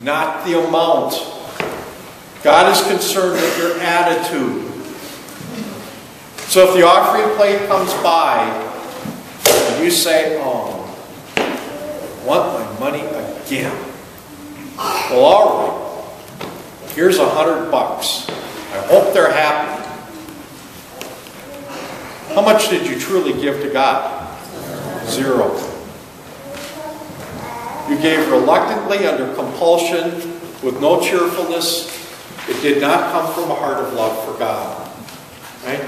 not the amount. God is concerned with your attitude. So if the offering plate comes by, and you say, "Oh, I want my money again." Well, all right. Here's $100. I hope they're happy. How much did you truly give to God? 0. You gave reluctantly, under compulsion, with no cheerfulness. It did not come from a heart of love for God. Right?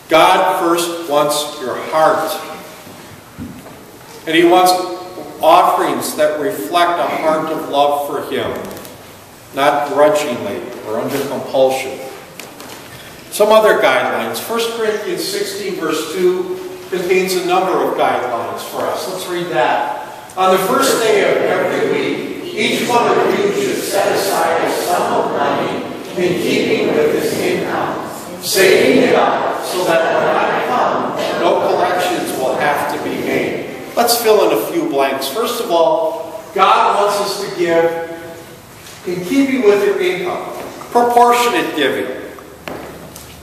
God first wants your heart. And He wants offerings that reflect a heart of love for Him, not grudgingly or under compulsion. Some other guidelines. 1 Corinthians 16 verse 2 contains a number of guidelines for us. Let's read that. On the first day of every week, each one of you should set aside a sum of money in keeping with his income, saving it up so that when I come, no collections will have to be made. Let's fill in a few blanks. First of all, God wants us to give in keeping with your income. Proportionate giving.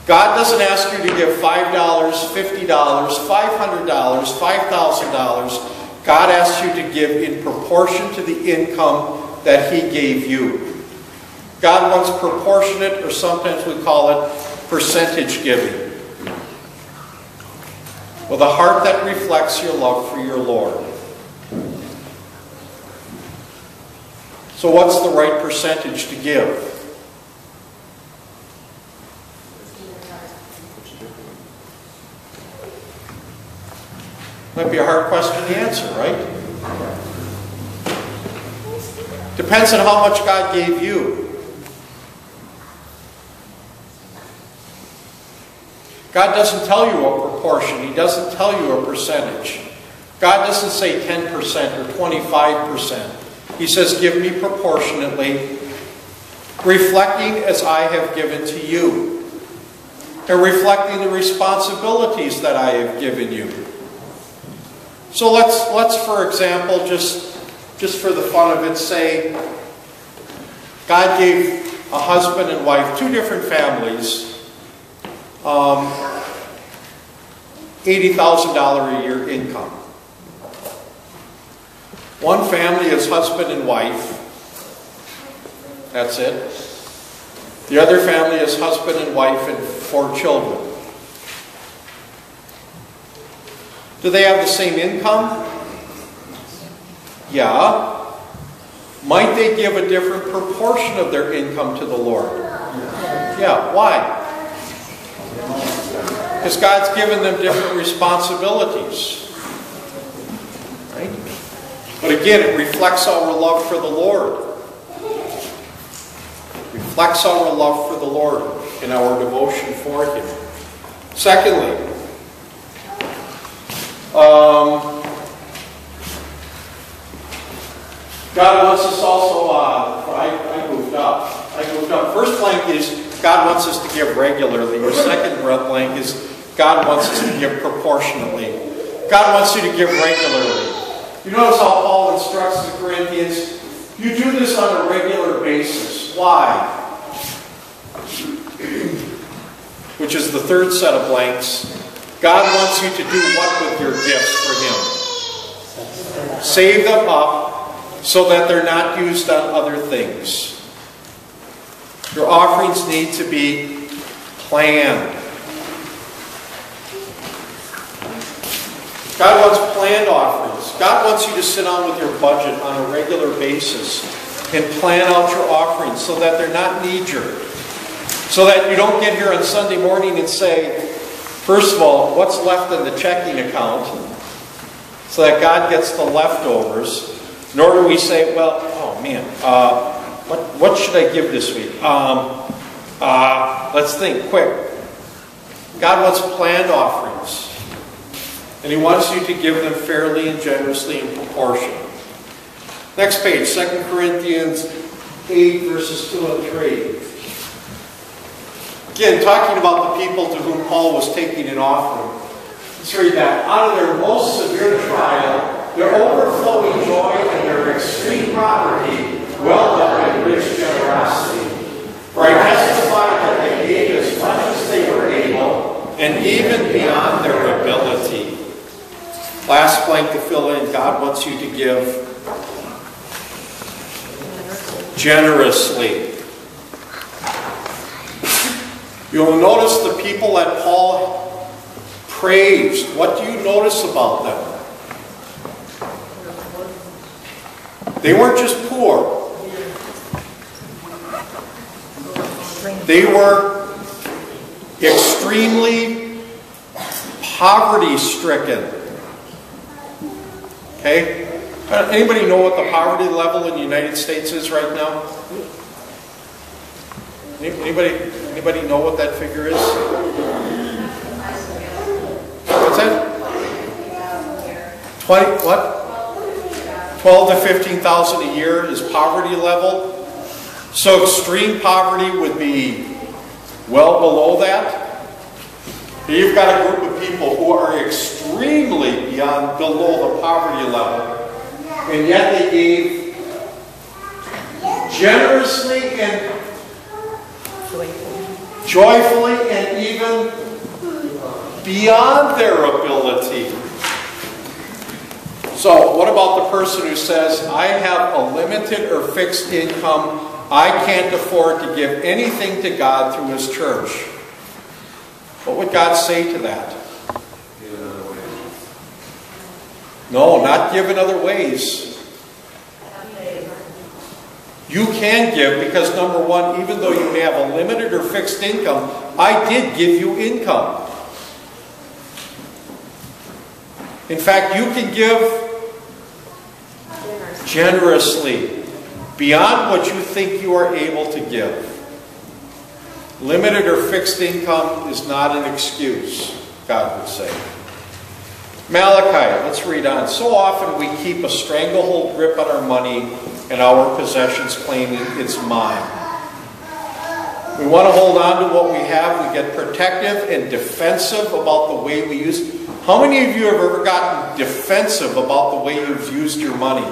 God doesn't ask you to give $5, $50, $500, $5,000. God asks you to give in proportion to the income that He gave you. God wants proportionate, or sometimes we call it percentage giving, with a heart that reflects your love for your Lord. So what's the right percentage to give? Might be a hard question to answer, right? Depends on how much God gave you. God doesn't tell you a proportion. He doesn't tell you a percentage. God doesn't say 10% or 25%. He says, give me proportionately, reflecting as I have given to you, and reflecting the responsibilities that I have given you. So let's for example, just for the fun of it, say God gave a husband and wife, 2 different families, $80,000 a year income. One family is husband and wife. That's it. The other family is husband and wife and 4 children. Do they have the same income? Yeah. Might they give a different proportion of their income to the Lord? Yeah. Why? Because God's given them different responsibilities. Right? But again, it reflects our love for the Lord. It reflects our love for the Lord in our devotion for Him. Secondly, God wants us also, I moved up. First blank is God wants us to give regularly. Your second blank is God wants us to give proportionately. God wants you to give regularly. You notice how Paul instructs the Corinthians, you do this on a regular basis. Why? Which is the third set of blanks. God wants you to do what with your gifts for Him? Save them up so that they're not used on other things. Your offerings need to be planned. God wants planned offerings. God wants you to sit down with your budget on a regular basis and plan out your offerings so that they're not knee-jerk. So that you don't get here on Sunday morning and say, first of all, what's left in the checking account? So that God gets the leftovers. Nor do we say, well, oh man, what should I give this week? Let's think, quick. God wants planned offerings. And He wants you to give them fairly and generously in proportion. Next page, 2 Corinthians 8, verses 2 and 3. Again, talking about the people to whom Paul was taking an offering. Let's read that. Out of their most severe trial, their overflowing joy and their extreme poverty, well done blank to fill in. God wants you to give generously. You'll notice the people that Paul praised. What do you notice about them? They weren't just poor. They were extremely poverty-stricken. Okay? Anybody know what the poverty level in the United States is right now? Anybody know what that figure is? What's that? 20, what? 12 to 15,000 a year is poverty level. So extreme poverty would be well below that. You've got a group of people who are extremely below the poverty level, and yet they gave generously and joyfully and even beyond their ability. So what about the person who says, I have a limited or fixed income, I can't afford to give anything to God through His church? What would God say to that? No, not give in other ways. You can give because, number one, even though you may have a limited or fixed income, I did give you income. In fact, you can give generously beyond what you think you are able to give. Limited or fixed income is not an excuse, God would say. Malachi, let's read on. So often we keep a stranglehold grip on our money and our possessions claiming it's mine. We want to hold on to what we have. We get protective and defensive about the way we use. How many of you have ever gotten defensive about the way you've used your money?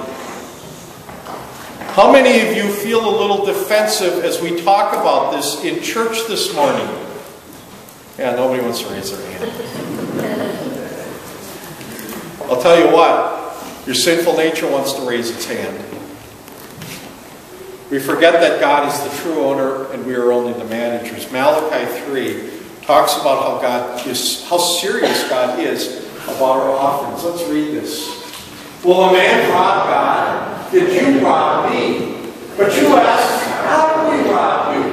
How many of you feel a little defensive as we talk about this in church this morning? Yeah, nobody wants to raise their hand. I'll tell you what, your sinful nature wants to raise its hand. We forget that God is the true owner and we are only the managers. Malachi 3 talks about how serious God is about our offerings. Let's read this. Will a man rob God? Did you rob me? But you ask, how do we rob you?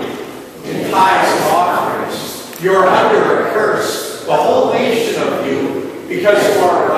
In tithes and offerings. You are under a curse, the whole nation of you, because you are